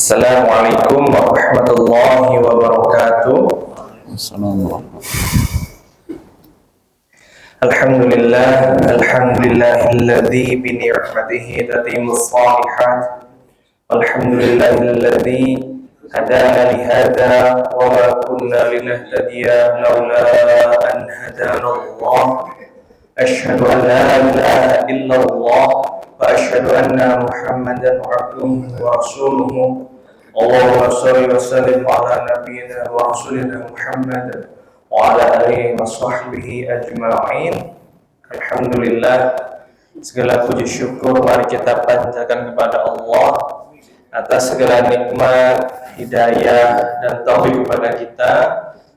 Assalamualaikum warahmatullahi wabarakatuh. Assalamualaikum. Alhamdulillahilladzi bi ni'matihi tatimmus shalihat. Alhamdulillahilladzi hadana li hadza wa ma kunna linahtadiya laula an hadana Allah. Asyhadu an la ilaha illallah wa asyhadu anna Muhammadan abduhu wa rasuluhu. Allahumma shalli wa sallim ala nabiyyina wa rasulina Muhammad wa ala alihi wa sahbihi ajma'in. Alhamdulillah, segala puji syukur mari kita panjatkan kepada Allah atas segala nikmat, hidayah dan taufik kepada kita,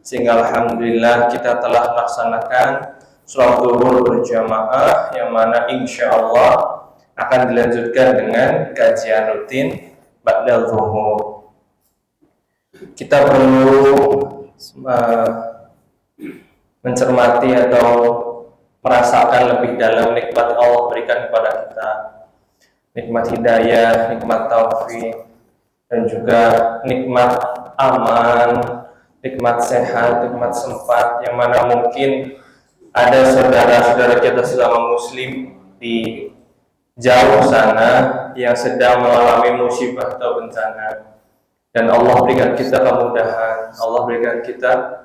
sehingga alhamdulillah kita telah melaksanakan sholat zuhur berjamaah yang mana insya Allah akan dilanjutkan dengan kajian rutin ba'dal zuhur. Kita perlu mencermati atau merasakan lebih dalam nikmat Allah berikan kepada kita, nikmat hidayah, nikmat taufik, dan juga nikmat aman, nikmat sehat, nikmat sempat, yang mana mungkin ada saudara-saudara kita sesama muslim di jauh sana yang sedang mengalami musibah atau bencana, dan Allah berikan kita kemudahan, Allah berikan kita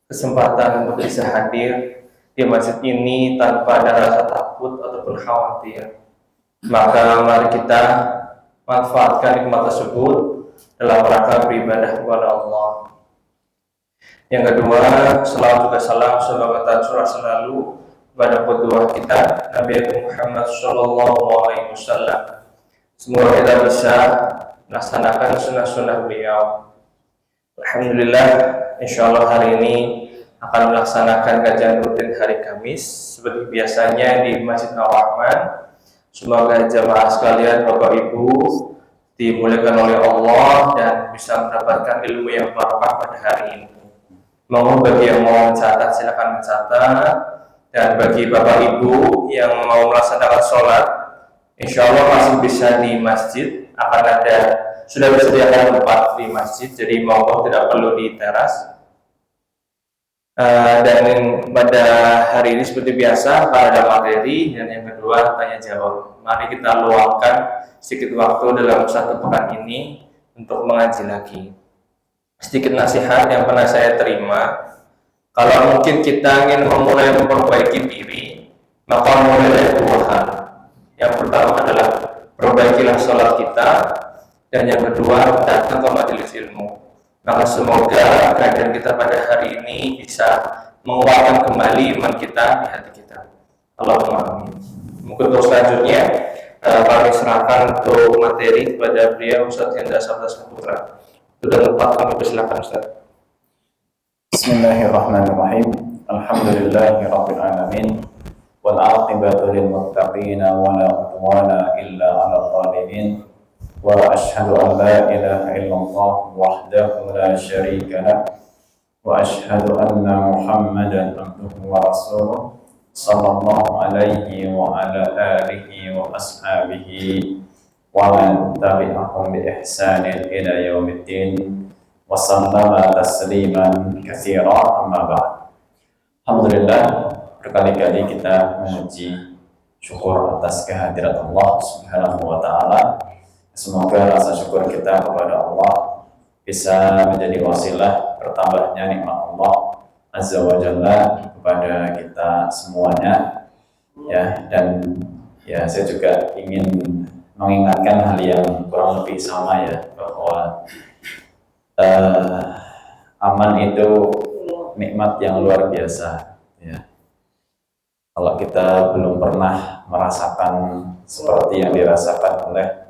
kesempatan untuk bisa hadir di masjid ini tanpa ada rasa takut ataupun khawatir. Maka mari kita manfaatkan nikmat tersebut dalam rangka beribadah kepada Allah. Yang kedua, selawat juga salam semoga tercurah selalu kepada qudwah kita Nabi Muhammad SAW. Semoga kita bisa melaksanakan sunnah-sunnah beliau. Alhamdulillah, insyaallah hari ini akan melaksanakan kajian rutin hari Kamis seperti biasanya di Masjid Ar-Rahman. Semoga jamaah sekalian, Bapak Ibu, dimuliakan oleh Allah dan bisa mendapatkan ilmu yang barokah pada hari ini. Mohon bagi yang mau mencatat silakan mencatat, dan bagi Bapak Ibu yang mau melaksanakan sholat, insya Allah masih bisa di masjid, sudah disediakan tempat di masjid, jadi mohon tidak perlu di teras. Dan pada hari ini seperti biasa ada materi, dan yang kedua tanya jawab. Mari kita luangkan sedikit waktu dalam satu pekan ini untuk mengaji lagi. Sedikit nasihat yang pernah saya terima, kalau mungkin kita ingin memulai memperbaiki diri, maka mulai dari dua hal. Yang pertama adalah perbaikilah sholat kita, dan yang kedua datang ke majelis ilmu. Maka semoga kajian kita pada hari ini bisa menguatkan kembali iman kita di hati kita. Allahumma amin. Mungkin untuk selanjutnya kami serahkan untuk materi kepada beliau Ustaz Hendra Sabda Saputra. Sudah tempat kami persilakan Ustaz. Bismillahirrahmanirrahim. Alhamdulillahirabbil alamin. Wal 'aqibatu lil muttaqin wa la 'udwana illa 'alal zalimin. Wa asyhadu an la ilaha illallah wahdahu la syarika lah wa asyhadu anna Muhammadan abduhu wa rasuluh sallallahu alaihi wa ala alihi wa ashabihi wa man tabi'ahum bi ihsanin ila yaumiddin wa sallama tasliman katsira, amma ba'd. Alhamdulillah, berkali-kali kita memuji syukur atas kehadirat Allah Subhanahu wa taala. Semoga rasa syukur kita kepada Allah bisa menjadi wasilah bertambahnya nikmat Allah Azza wa Jalla kepada kita semuanya. Ya, dan ya saya juga ingin mengingatkan hal yang kurang lebih sama ya, bahwa aman itu nikmat yang luar biasa ya. Kalau kita belum pernah merasakan seperti yang dirasakan oleh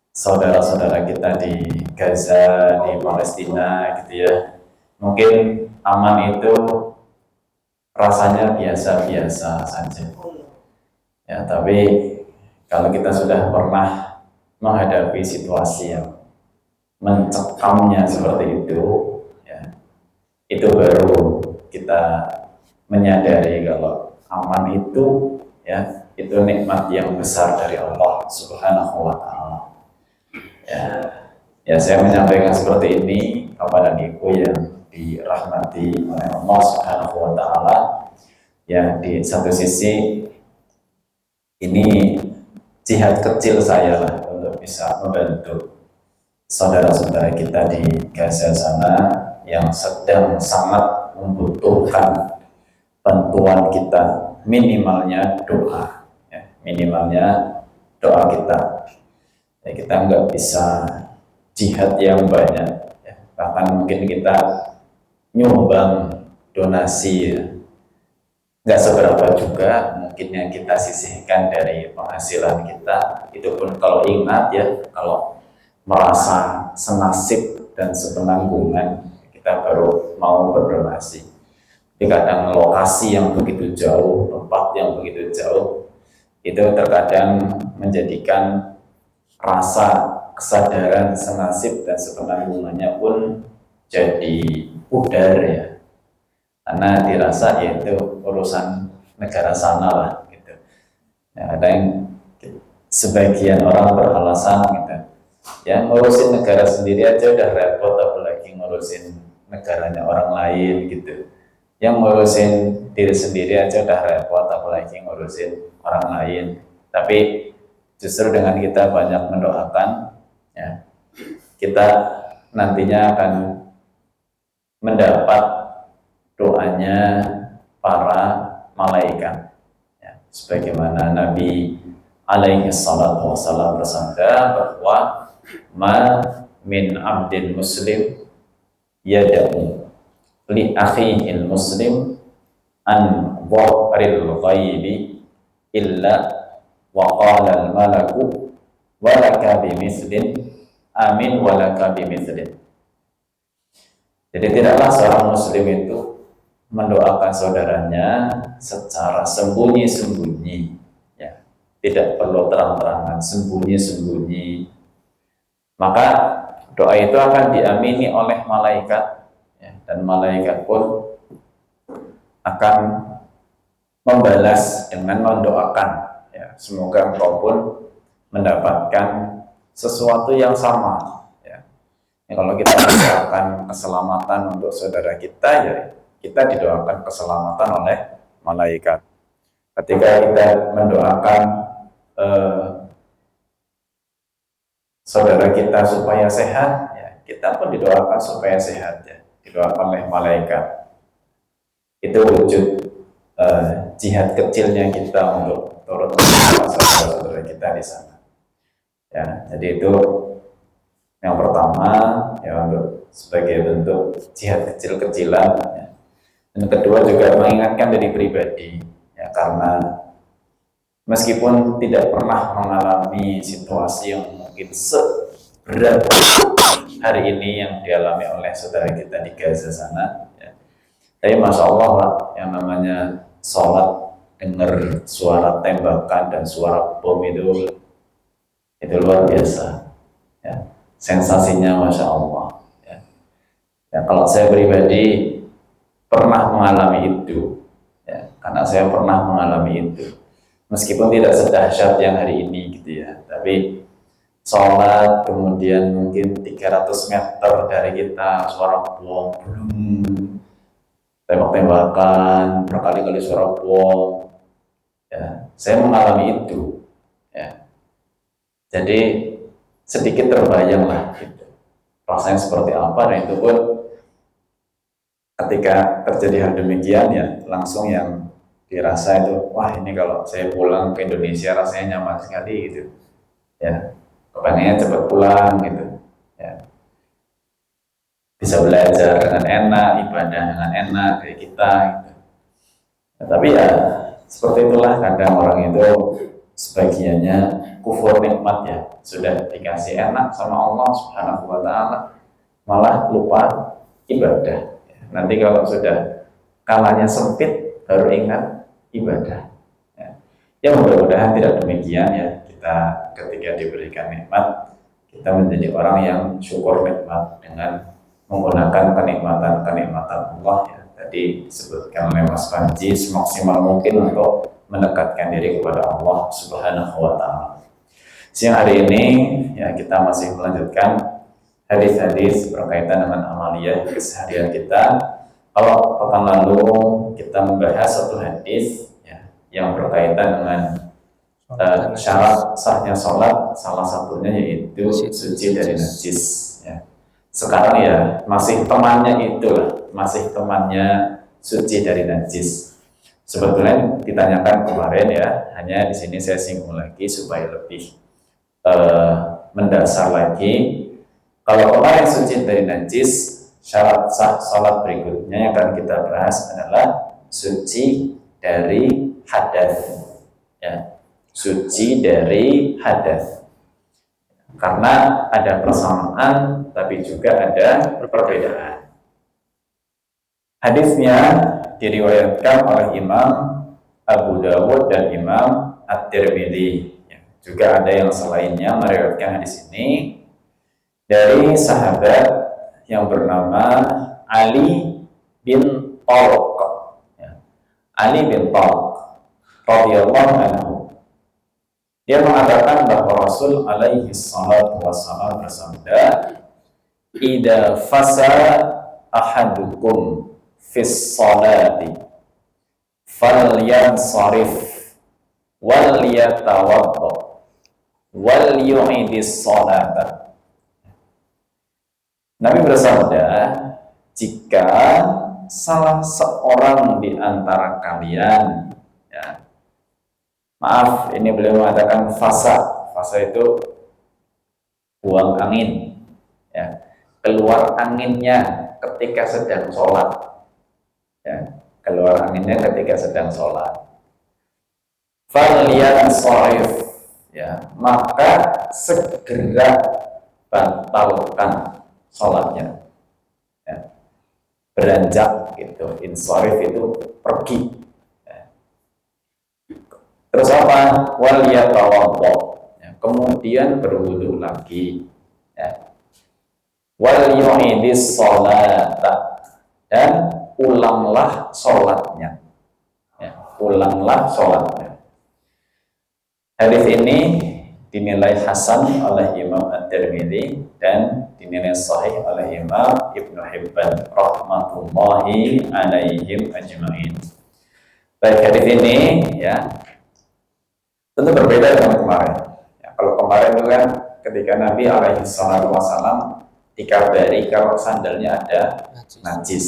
saudara-saudara kita di Gaza, di Palestina gitu ya, mungkin aman itu rasanya biasa-biasa saja ya. Tapi kalau kita sudah pernah menghadapi situasi yang mencekamnya seperti itu ya, itu baru kita menyadari kalau aman itu ya, itu nikmat yang besar dari Allah Subhanahu wa taala. Ya, Ya, saya menyampaikan seperti ini kepada Ibu yang dirahmati oleh Allah Subhanahu wa taala. Ya, di satu sisi ini jihad kecil saya lah untuk bisa membantu saudara-saudara kita di Gaza sana yang sedang sangat membutuhkan bantuan kita, minimalnya doa, ya, minimalnya doa kita. Ya, kita nggak bisa jihad yang banyak, ya. Bahkan mungkin kita nyumbang donasi, ya. Nggak seberapa juga mungkin yang kita sisihkan dari penghasilan kita. Itu pun kalau ingat ya, kalau merasa senasib dan sepenanggungan kita baru mau berdonasi. Tapi kadang lokasi yang begitu jauh, tempat yang begitu jauh, itu terkadang menjadikan rasa kesadaran senasib dan sepenanggungannya pun jadi pudar ya. Karena dirasa yaitu urusan negara sana lah gitu. Ya, ada yang sebagian orang beralasan gitu, ya ngurusin negara sendiri aja udah repot, apalagi ngurusin negaranya orang lain gitu. Yang ngurusin diri sendiri aja udah repot, apalagi ngurusin orang lain. Tapi justru dengan kita banyak mendoakan, ya, kita nantinya akan mendapat doanya para malaikat, ya, sebagaimana Nabi alaihi salatu wassalam bersabda bahwa ma min abdin muslim yada'u li akhihil muslim an dhahril ghaibi illa wa qala al malaku walaka bimithlin amin walaka bimithlin. Jadi tidaklah seorang muslim itu mendoakan saudaranya secara sembunyi-sembunyi, ya, tidak perlu terang-terangan, sembunyi-sembunyi. Maka doa itu akan diamini oleh malaikat, ya, dan malaikat pun akan membalas dengan mendoakan, ya, semoga engkau pun mendapatkan sesuatu yang sama. Ya, kalau kita mendoakan keselamatan untuk saudara kita, ya kita didoakan keselamatan oleh malaikat. Ketika kita mendoakan saudara kita supaya sehat, ya, kita pun didoakan supaya sehat, ya, didoakan oleh malaikat. Itu wujud jihad kecilnya kita untuk turut saudara-saudara kita di sana. Ya, jadi itu yang pertama, ya, untuk sebagai bentuk jihad kecil-kecilan. Ya. Dan kedua juga mengingatkan dari pribadi, ya, karena meskipun tidak pernah mengalami situasi yang mungkin seberat hari ini yang dialami oleh saudara kita di Gaza sana, ya, tapi masya Allah lah, yang namanya sholat dengar suara tembakan dan suara bom itu luar biasa, ya, sensasinya masya Allah. Ya. Ya, kalau saya pribadi pernah mengalami itu, ya, karena saya pernah mengalami itu, meskipun tidak sedahsyat yang hari ini gitu ya, tapi sholat kemudian mungkin 300 meter dari kita suara bom, tembak-tembakan, berkali-kali suara bom, ya, saya mengalami itu, ya, jadi sedikit terbayang lah gitu, rasanya seperti apa. Dan itu pun ketika terjadi hal demikian, ya, langsung yang dirasa itu, wah ini kalau saya pulang ke Indonesia rasanya nyaman sekali gitu, ya, kepengennya cepat pulang gitu, ya, bisa belajar dengan enak, ibadah dengan enak kayak kita gitu. Ya, tapi ya seperti itulah kadang orang itu sebagiannya kufur nikmat, ya, sudah dikasih enak sama Allah Subhanahu wa taala malah lupa ibadah. Nanti kalau sudah kalanya sempit baru ingat ibadah. Ya, mudah-mudahan tidak demikian, ya, kita ketika diberikan nikmat kita menjadi orang yang syukur nikmat dengan menggunakan kenikmatan-kenikmatan Allah, ya, tadi disebutkan oleh Mas Panji, semaksimal mungkin untuk mendekatkan diri kepada Allah Subhanahu wa taala. Siang hari ini, ya, kita masih melanjutkan hadis-hadis berkaitan dengan amalia keseharian kita. Kalau pekan lalu kita membahas satu hadis ya, yang berkaitan dengan syarat sahnya sholat, salah satunya yaitu suci dari najis. Ya. Sekarang ya masih temannya itulah, masih temannya suci dari najis. Sebetulnya ditanyakan kemarin ya, hanya di sini saya singgung lagi supaya lebih mendasar lagi. Kalau kemarin suci dari najis, syarat sah sholat berikutnya yang akan kita bahas adalah suci dari hadas. Ya, suci dari hadas. Karena ada persamaan, tapi juga ada perbedaan. Hadisnya diriwayatkan oleh Imam Abu Dawud dan Imam At-Tirmidzi. Ya, juga ada yang selainnya meriwayatkan hadis ini dari sahabat yang bernama Ali bin Talq. Ya. Ali bin Talq radhiyallahu anhu. Dia mengatakan bahwa Rasul alaihi salatu wassalam bersabda, "Idza fasa ahadukum fis salati falyansarif wal yatawadda wal yu'idis salata." Nabi bersabda, jika salah seorang di antara kalian, ya, maaf, ini beliau mengatakan fasa. Fasa itu buang angin, ya, keluar anginnya ketika sedang sholat, ya, keluar anginnya ketika sedang sholat. Falyansarif, ya, maka segera batalkan sholatnya, ya. Beranjak gitu, insarif itu pergi, ya. Terus apa? Wal yatawadda, ya. Kemudian berwudu lagi, ya. Wal yu'idis sholata, dan ulanglah sholatnya, ya. Ulanglah sholatnya. Hadis ini dinilai hasan oleh Imam At-Tirmidzi dan dinilai sahih oleh Imam Ibnu Hibban rahmatullahi alaihim ajma'in. Baik, hadis ini ya tentu berbeda dengan kemarin. Ya, kalau kemarin itu kan ketika Nabi alaihi salatu wasallam dikabari kalau sandalnya ada najis,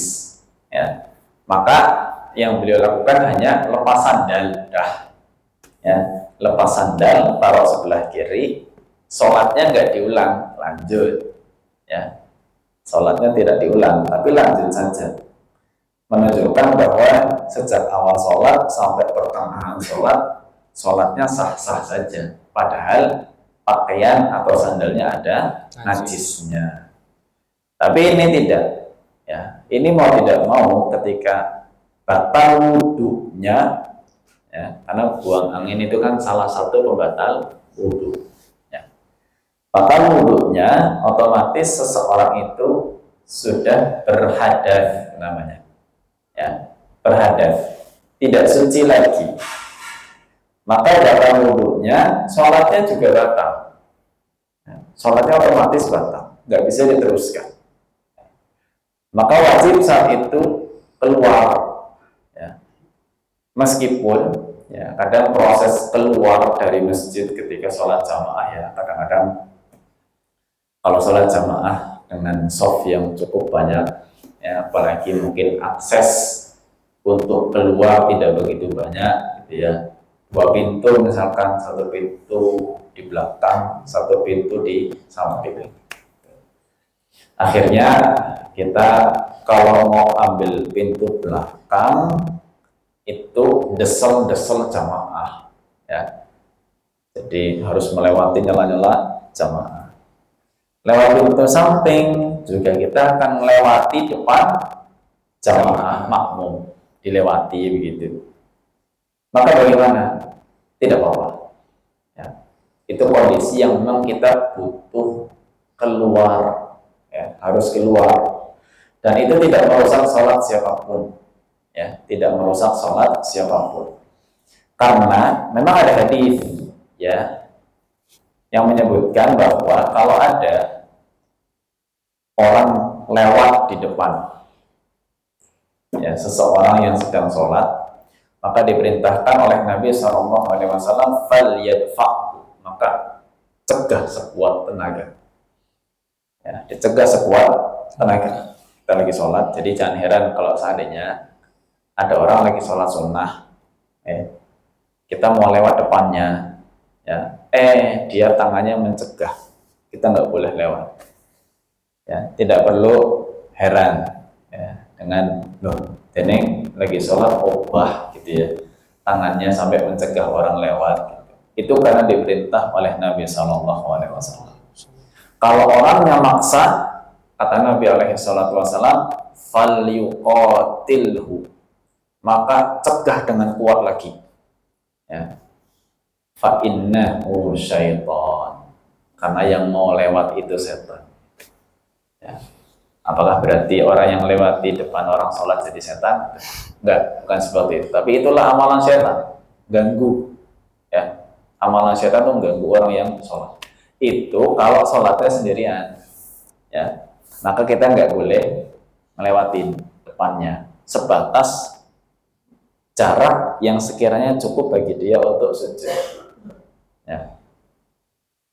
ya, maka yang beliau lakukan hanya lepas sandal, ya, lepas sandal, taruh sebelah kiri, sholatnya nggak diulang, lanjut, ya, sholatnya tidak diulang, tapi lanjut saja, menunjukkan bahwa sejak awal sholat sampai pertengahan sholat, sholatnya sah-sah saja, padahal pakaian atau sandalnya ada najisnya. Tapi ini tidak, ya, ini mau tidak mau ketika batal wudunya, ya, karena buang angin itu kan salah satu pembatal wudhu, ya. Batal wudhunya otomatis seseorang itu sudah berhadas namanya, ya, berhadas, tidak suci lagi, maka batal wudhunya, sholatnya juga batal, ya, sholatnya otomatis batal, nggak bisa diteruskan, maka wajib saat itu keluar, ya. Meskipun ya kadang proses keluar dari masjid ketika sholat jamaah, ya, kadang-kadang kalau sholat jamaah dengan shaf yang cukup banyak, ya, apalagi mungkin akses untuk keluar tidak begitu banyak, gitu ya, 2 pintu misalkan, 1 pintu di belakang, 1 pintu di samping. Akhirnya kita kalau mau ambil pintu belakang itu desel-desel jamaah, ya, jadi harus melewati nyala-nyala jamaah. Lewat pintu samping juga kita akan melewati depan jamaah makmum, dilewati begitu. Maka bagaimana? Tidak apa-apa, ya. Itu kondisi yang memang kita butuh keluar, ya, harus keluar, dan itu tidak merusak sholat siapapun, ya, tidak merusak sholat siapapun, karena memang ada hadis, ya, yang menyebutkan bahwa kalau ada orang lewat di depan, ya, seseorang yang sedang sholat, maka diperintahkan oleh Nabi SAW, fal yadfa, maka cegah sekuat tenaga, ya, dicegah sekuat tenaga. Kita lagi sholat, jadi jangan heran kalau seandainya ada orang lagi sholat sunnah, kita mau lewat depannya, ya, dia tangannya mencegah, kita nggak boleh lewat, ya, tidak perlu heran, ya, dengan loh, Deneng lagi sholat obah gitu ya, tangannya sampai mencegah orang lewat, gitu. Itu karena diperintah oleh Nabi SAW. Kalau orangnya maksa, kata Nabi SAW, fal yuqatilhu, maka cegah dengan kuat lagi, ya. Fa innahu syaitan, karena yang mau lewat itu setan, ya. Apakah berarti orang yang lewat di depan orang sholat jadi setan? Enggak, bukan seperti itu. Tapi itulah amalan setan, ganggu, ya. Amalan setan itu mengganggu orang yang sholat. Itu kalau sholatnya sendirian, ya, maka kita nggak boleh melewatin depannya sebatas jarak yang sekiranya cukup bagi dia untuk sujud, ya,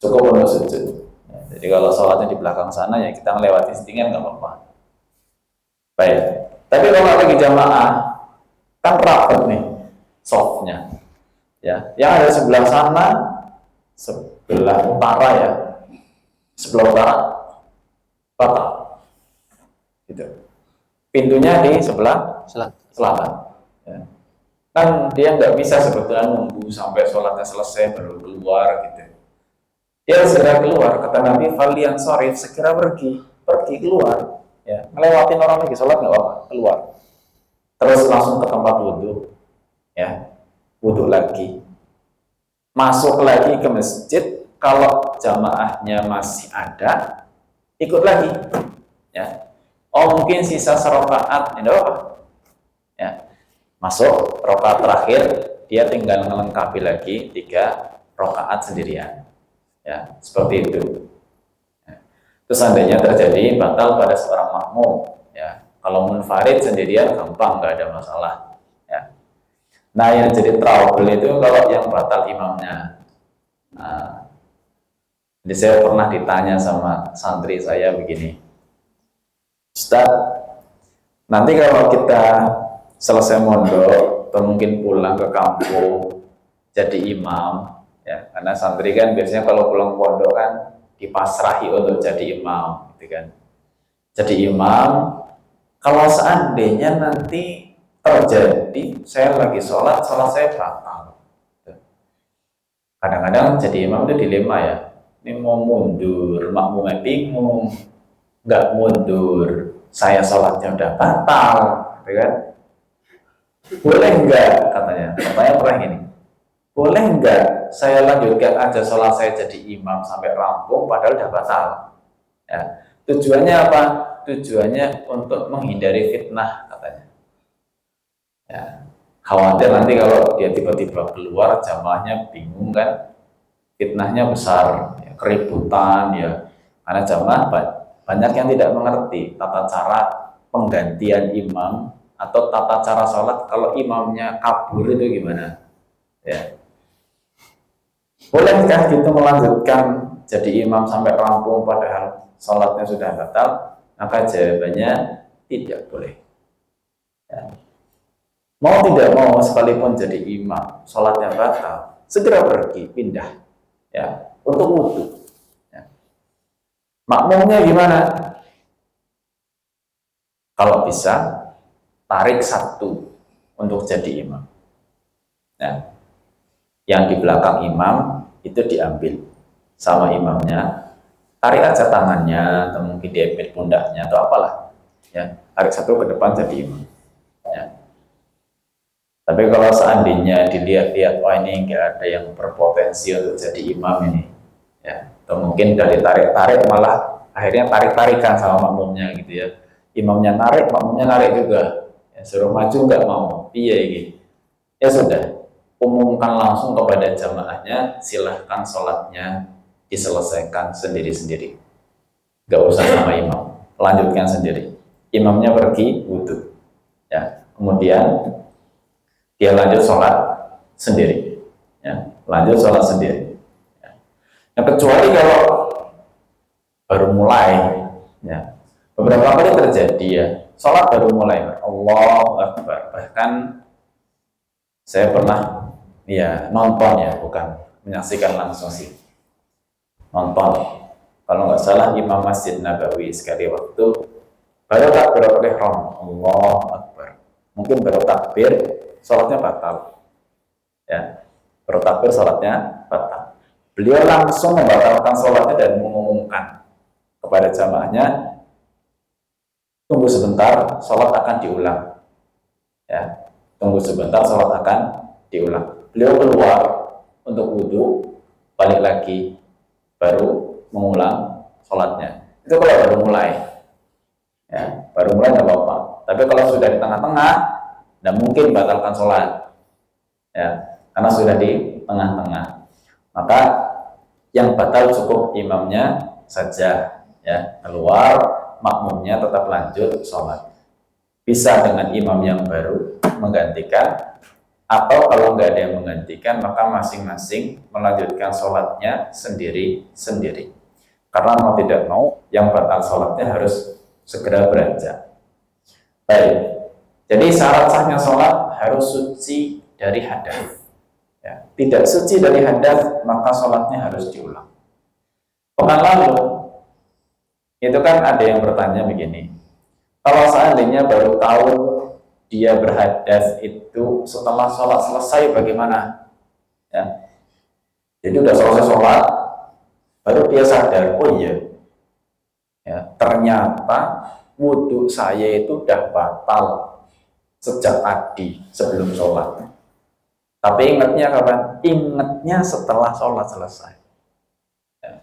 cukup untuk sujud. Jadi kalau sholatnya di belakang sana, ya kita melewati sedikit nggak apa-apa. Baik. Tapi kalau lagi jamaah, kan rapat nih softnya, ya. Yang ada sebelah sana, sebelah utara, ya, sebelah utara, batal. Gitu. Pintunya di sebelah selatan. Ya. Kan dia nggak bisa sebetulnya nunggu sampai sholatnya selesai baru keluar, gitu. Dia segera keluar, kata Nabi, falian sorif, segera pergi keluar, ya, ngelewatin orang lagi sholat nggak apa-apa, keluar, terus langsung ke tempat wudhu, ya, wudhu lagi, masuk lagi ke masjid. Kalau jamaahnya masih ada, ikut lagi, ya. Oh, mungkin sisa serokaat, ini apa, ya, masuk rokaat terakhir, dia tinggal melengkapi lagi 3 rokaat sendirian. Ya, seperti itu. Ya. Terus seandainya terjadi batal pada seorang makmum, ya, kalau munfarid sendirian gampang, nggak ada masalah, ya. Nah, yang jadi trouble itu kalau yang batal imamnya. Nah, jadi saya pernah ditanya sama santri saya begini, Ustaz, nanti kalau kita selesai mondok atau mungkin pulang ke kampung jadi imam, ya, karena santri kan biasanya kalau pulang pondok kan dipasrahi untuk jadi imam, gitu kan. Jadi imam, kalau seandainya nanti terjadi saya lagi sholat saya batal. Kadang-kadang jadi imam itu dilema, ya. Ini mau mundur, makmumnya bingung, nggak mundur, saya sholatnya udah batal, gitu kan. Boleh nggak, katanya pernah gini, boleh nggak saya lanjutkan aja sholat saya jadi imam sampai rampung padahal udah batal, ya. Tujuannya apa? Tujuannya untuk menghindari fitnah, katanya, ya. Khawatir nanti kalau dia tiba-tiba keluar jamaahnya bingung kan, fitnahnya besar, ya, keributan, ya, karena jamaah banyak yang tidak mengerti tata cara penggantian imam atau tata cara sholat kalau imamnya kabur itu gimana, ya. Bolehkah kita melanjutkan jadi imam sampai rampung padahal sholatnya sudah batal? Maka jawabannya tidak boleh, ya. Mau tidak mau sekalipun jadi imam, sholatnya batal, segera pergi, pindah, ya, untuk wudhu, ya. Makmumnya gimana? Kalau bisa, tarik satu untuk jadi imam, ya. Yang di belakang imam itu diambil sama imamnya, tarik aja tangannya atau mungkin diepit pundaknya atau apalah, ya, tarik satu ke depan jadi imam, ya. Tapi kalau seandainya dilihat-lihat, wah ini nggak ada yang berpotensi untuk jadi imam ini, ya, atau mungkin dari tarik-tarik malah akhirnya tarik-tarikan sama makmumnya, gitu ya. Imamnya narik, makmumnya narik juga, ya, suruh maju nggak mau, iya gitu. Ya sudah, umumkan langsung kepada jamaahnya, silahkan sholatnya diselesaikan sendiri-sendiri, nggak usah sama imam, lanjutkan sendiri. Imamnya pergi wudhu, ya. Kemudian dia lanjut sholat sendiri, ya. Lanjut sholat sendiri. Ya. Nah, kecuali kalau baru mulai, ya. Beberapa kali terjadi ya, sholat baru mulai, Allahu Akbar. Bahkan saya pernah ya nonton ya, bukan menyaksikan langsung sih, nonton. Kalau nggak salah Imam Masjid Nabawi sekali waktu baru takbiratul ihram, Allahu Akbar. Mungkin baru takbir, sholatnya batal. Ya, baru takbir sholatnya batal. Beliau langsung membatalkan sholatnya dan mengumumkan kepada jamaahnya, tunggu sebentar, sholat akan diulang. Ya, tunggu sebentar, sholat akan diulang. Beliau keluar untuk wudhu, balik lagi, baru mengulang sholatnya. Itu kalau baru mulai, ya, baru mulai nggak apa-apa. Tapi kalau sudah di tengah-tengah, tidak mungkin batalkan sholat, ya, karena sudah di tengah-tengah. Maka yang batal cukup imamnya saja, ya, keluar, makmumnya tetap lanjut sholat. Bisa dengan imam yang baru menggantikan, atau kalau nggak ada yang menggantikan, maka masing-masing melanjutkan sholatnya sendiri-sendiri. Karena mau tidak mau, yang batal sholatnya harus segera beranjak. Baik, jadi syarat sahnya sholat harus suci dari hadas. Ya, tidak suci dari hadas, maka sholatnya harus diulang. Pekan lalu, itu kan ada yang bertanya begini, kalau seandainya baru tahu dia berhadas itu setelah sholat selesai bagaimana? Ya, jadi udah selesai sholat, baru dia sadar, oh iya, ya, ternyata wudhu saya itu udah batal sejak tadi sebelum sholat. Tapi ingatnya kapan? Ingatnya setelah sholat selesai. Ya.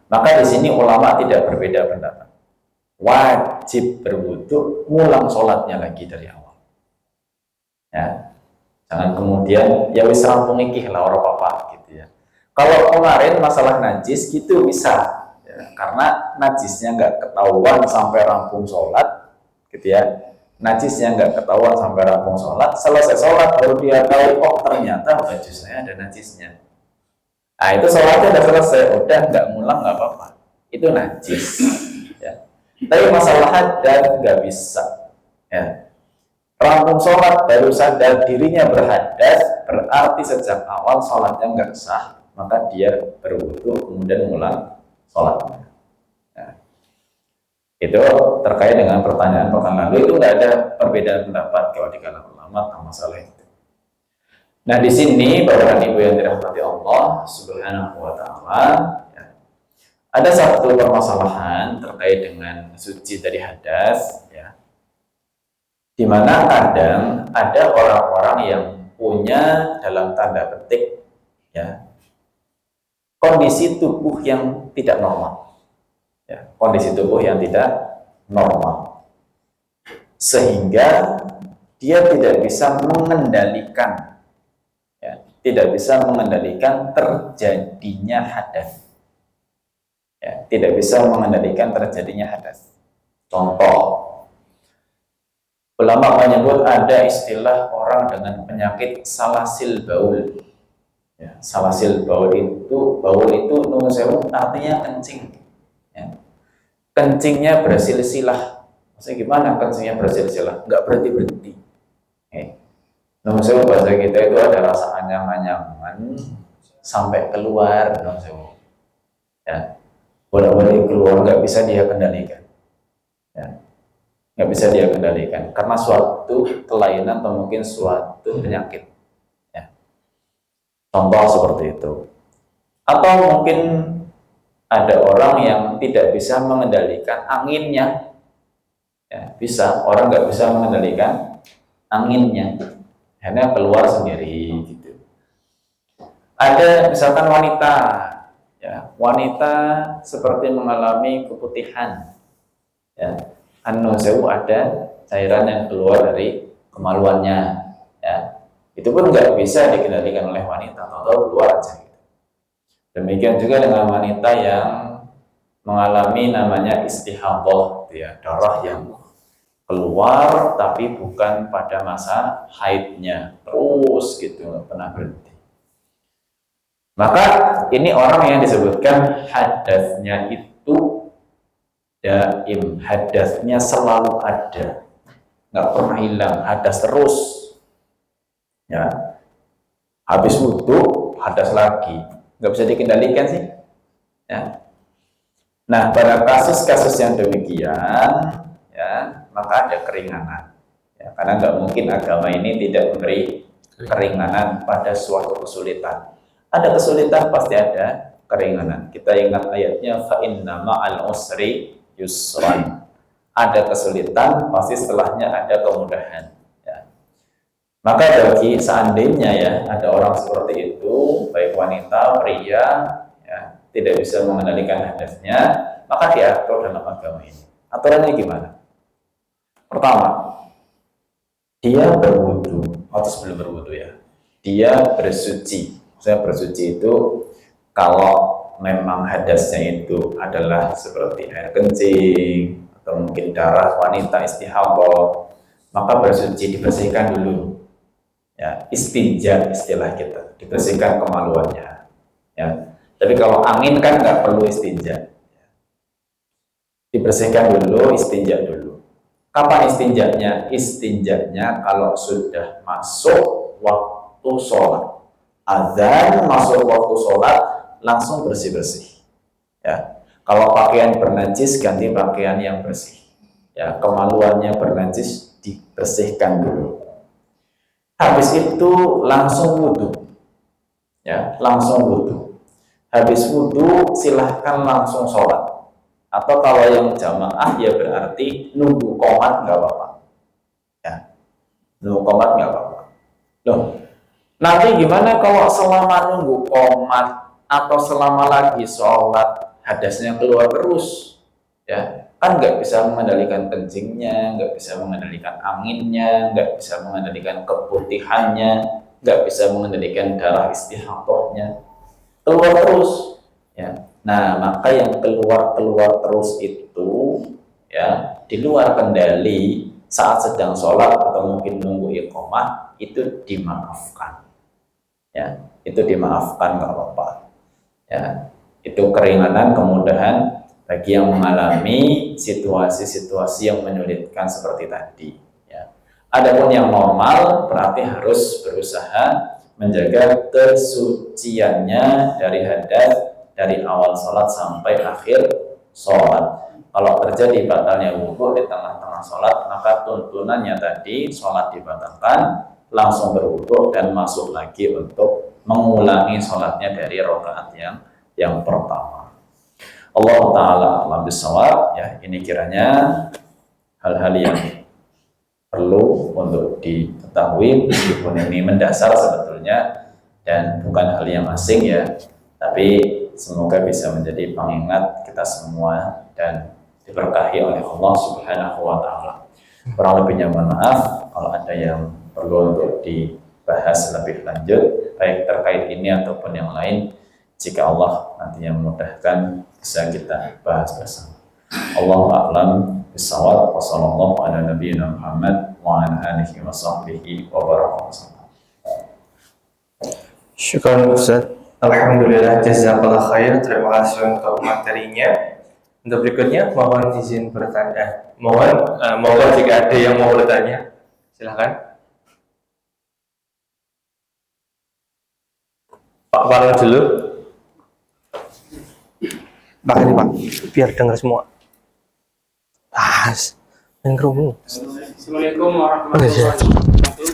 Maka di sini ulama tidak berbeda pendapat. Wajib berwudhu, ngulang sholatnya lagi dari awal. Ya, jangan kemudian ya wis rampung iki lah ora apa-apa gitu ya. Kalau kemarin masalah najis gitu bisa, ya, karena najisnya nggak ketahuan sampai rampung sholat, gitu ya. Najisnya nggak ketahuan sampai rampung sholat, selesai sholat baru dia tahu, oh ternyata baju saya ada najisnya. Nah itu sholatnya udah selesai, udah nggak ngulang nggak apa-apa, itu najis. Ya. Tapi masalah hadas nggak bisa. Ya. Rampung sholat baru sadar dirinya berhadas, berarti sejak awal sholatnya nggak sah. Maka dia berwudu kemudian mengulang sholatnya. Nah, itu terkait dengan pertanyaan pekan lalu, itu nggak ada perbedaan pendapat kalau di kalangan ulama tentang masalah itu. Nah di sini Bapak dan Ibu yang dirahmati Allah Subhanahu Wa Taala, ya, ada satu permasalahan terkait dengan suci dari hadas, ya, di mana kadang ada orang-orang yang punya dalam tanda petik, ya, kondisi tubuh yang tidak normal, ya, kondisi tubuh yang tidak normal, sehingga dia tidak bisa mengendalikan, ya, tidak bisa mengendalikan terjadinya hadas, ya, tidak bisa mengendalikan terjadinya hadas. Contoh, ulama menyebut ada istilah orang dengan penyakit salasil baul. Ya, salasil baul itu nungun sewu artinya kencing. Ya. Kencingnya bersilsilah. Maksudnya gimana kencingnya bersilsilah? Nggak berhenti-berhenti. Nungun sewu bahasa kita itu ada rasa anyang-anyangan sampai keluar nungun sewu. Ya. Bolak-balik keluar, nggak bisa dia kendalikan. Ya. Nggak bisa dia kendalikan karena suatu kelainan atau mungkin suatu penyakit. Contoh seperti itu. Atau mungkin ada orang yang tidak bisa mengendalikan anginnya, ya, bisa, orang nggak bisa mengendalikan anginnya, akhirnya keluar sendiri gitu. Ada misalkan wanita, ya, wanita seperti mengalami keputihan, ya, sewu ada cairan yang keluar dari kemaluannya, ya. Itu pun nggak bisa dikendalikan oleh wanita, atau keluar aja gitu. Demikian juga dengan wanita yang mengalami namanya istihadah, ya, darah yang keluar tapi bukan pada masa haidnya, terus gitu nggak pernah berhenti. Maka ini orang yang disebutkan hadasnya itu daim, hadasnya selalu ada, nggak pernah hilang, hadas terus. Ya, habis wudhu hadas lagi, nggak bisa dikendalikan sih. Ya. Nah, pada kasus-kasus yang demikian, ya, maka ada keringanan. Ya, karena nggak mungkin agama ini tidak memberi keringanan pada suatu kesulitan. Ada kesulitan pasti ada keringanan. Kita ingat ayatnya fa inna ma'al usri yusran. Ada kesulitan pasti setelahnya ada kemudahan. Ya. Maka bagi seandainya ya ada orang seperti itu, baik wanita, pria, ya, tidak bisa mengendalikan hadasnya, maka diatur dalam agama ini. Aturannya gimana? Pertama, dia berwudu atau sebelum berwudu ya, dia bersuci. Saya bersuci itu kalau memang hadasnya itu adalah seperti air kencing atau mungkin darah wanita istihadah, maka bersuci dibersihkan dulu. Ya, istinja istilah kita, dibersihkan kemaluannya. Ya, tapi kalau angin kan nggak perlu istinja. Dibersihkan dulu, istinja dulu. Kapan istinjanya? Istinjanya kalau sudah masuk waktu sholat. Azan masuk waktu sholat langsung bersih-bersih. Ya, kalau pakaian bernajis ganti pakaian yang bersih. Ya, kemaluannya bernajis dibersihkan dulu. Habis itu langsung wudhu. Ya, langsung wudhu. Habis wudhu silahkan langsung sholat. Atau kalau yang jamaah ya berarti nunggu qomat nggak apa-apa. Ya, nunggu qomat nggak apa-apa. Loh, nanti gimana kalau selama nunggu qomat atau selama lagi sholat hadasnya keluar terus? Ya, kan nggak bisa mengendalikan kencingnya, nggak bisa mengendalikan anginnya, nggak bisa mengendalikan keputihannya, nggak bisa mengendalikan darah istihadahnya, keluar terus. Ya, nah maka yang keluar terus itu ya di luar kendali saat sedang sholat atau mungkin nunggu iqamah itu dimaafkan. Ya, itu dimaafkan nggak apa-apa. Ya, itu keringanan kemudahan bagi yang mengalami situasi-situasi yang menyulitkan seperti tadi. Ya. Adapun yang normal berarti harus berusaha menjaga kesuciannya dari hadas dari awal sholat sampai akhir sholat. Kalau terjadi batalnya wudhu di tengah-tengah sholat, maka tuntunannya tadi sholat dibatalkan, langsung berwudhu dan masuk lagi untuk mengulangi sholatnya dari rakaat yang pertama. Allah Ta'ala alam bisawab, ya, ini kiranya hal-hal yang perlu untuk diketahui meskipun ini mendasar sebetulnya dan bukan hal yang asing ya, tapi semoga bisa menjadi pengingat kita semua dan diberkahi oleh Allah Subhanahu wa Ta'ala. Kurang lebihnya mohon maaf kalau ada yang perlu untuk dibahas lebih lanjut baik terkait ini ataupun yang lain. Jika Allah nantinya memudahkan bisa kita bahas bersama. Allahu a'lam bishawab wa sallallahu ala nabiyyina Muhammad wa ala alihi wa sahbihi wa baraka wasallam. Syukran Ustaz. Alhamdulillah, jazakallah khair. Terima kasih untuk materinya. Untuk berikutnya mohon izin bertanya. Mohon jika ada yang mau bertanya, silakan. Pak Farno dulu. Pak ini Pak, biar dengar semua. Bahas, yang kerumu. Assalamualaikum warahmatullahi wabarakatuh.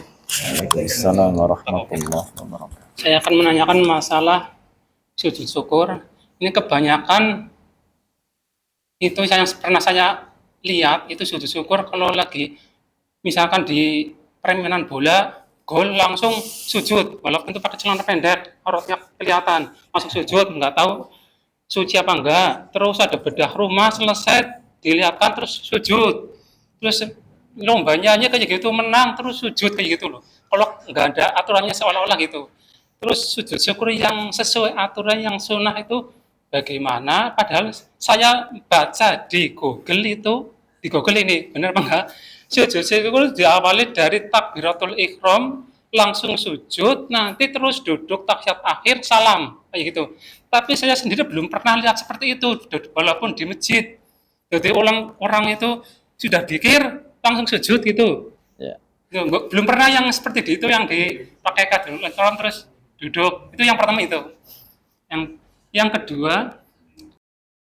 Waalaikumsalam warahmatullahi wabarakatuh. Saya akan menanyakan masalah sujud syukur. Ini kebanyakan itu yang pernah saya lihat itu sujud syukur kalau lagi misalkan di permainan bola gol langsung sujud walaupun itu pakai celana pendek auratnya kelihatan masuk sujud nggak tahu suci apa enggak, terus ada bedah rumah selesai dilihatkan terus sujud, terus lombanya kayak gitu menang terus sujud kayak gitu loh. Kalau nggak ada aturannya seolah-olah gitu, terus sujud syukur yang sesuai aturan yang sunnah itu bagaimana padahal saya baca di Google ini, benar apa enggak? Sujud syukur diawali dari takbiratul ihram, langsung sujud, nanti terus duduk tahiyat akhir, salam, kayak gitu. Tapi saya sendiri belum pernah lihat seperti itu, walaupun di masjid. Jadi orang itu sudah dikir, langsung sujud gitu. Ya. Belum pernah yang seperti itu, yang dipakai kadul terus duduk. Itu yang pertama itu. Yang kedua,